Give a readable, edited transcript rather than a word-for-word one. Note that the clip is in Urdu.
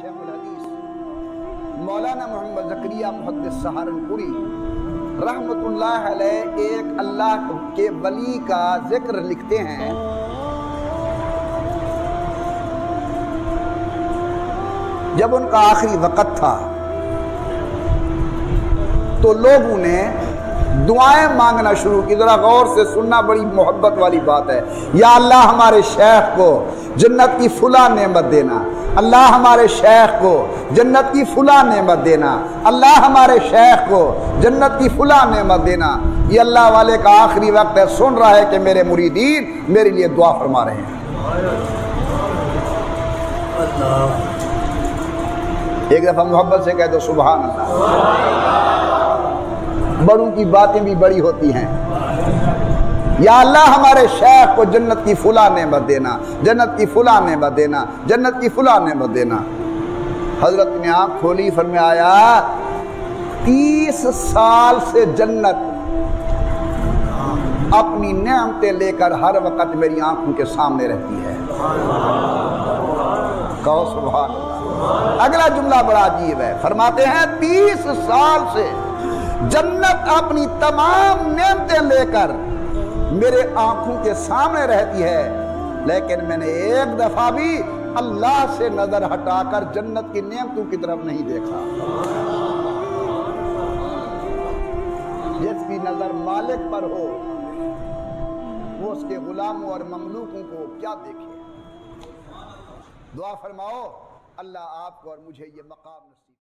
شیخ الحدیث مولانا محمد زکریا محدث سہارنپوری رحمت اللہ علیہ ایک اللہ کے ولی کا ذکر لکھتے ہیں. جب ان کا آخری وقت تھا تو لوگوں نے دعائیں مانگنا شروع کی. ذرا غور سے سننا، بڑی محبت والی بات ہے. یا اللہ ہمارے شیخ کو جنت کی فلاں نعمت دینا، اللہ ہمارے شیخ کو جنت کی فلاں نعمت دینا، اللہ ہمارے شیخ کو جنت کی فلاں نعمت دینا. یہ اللہ والے کا آخری وقت ہے، سن رہا ہے کہ میرے مریدین میرے لیے دعا فرما رہے ہیں. ایک دفعہ محبت سے کہہ دو سبحان اللہ. بڑوں کی باتیں بھی بڑی ہوتی ہیں. یا اللہ ہمارے شیخ کو جنت کی فلاں نعمت دینا، جنت کی فلاں نعمت دینا، جنت کی فلاں نعمت دینا. حضرت نے آنکھ کھولی، فرمایا 30 سال سے جنت اپنی نعمتیں لے کر ہر وقت میری آنکھوں کے سامنے رہتی ہے. کہو سبحان اللہ. اگلا جملہ بڑا عجیب ہے، فرماتے ہیں 30 سال سے جنت اپنی تمام نعمتیں لے کر میرے آنکھوں کے سامنے رہتی ہے، لیکن میں نے ایک دفعہ بھی اللہ سے نظر ہٹا کر جنت کی نعمتوں کی طرف نہیں دیکھا. جس کی نظر مالک پر ہو وہ اس کے غلاموں اور مملوکوں کو کیا دیکھے. دعا فرماؤ اللہ آپ کو اور مجھے یہ مقام نصیب.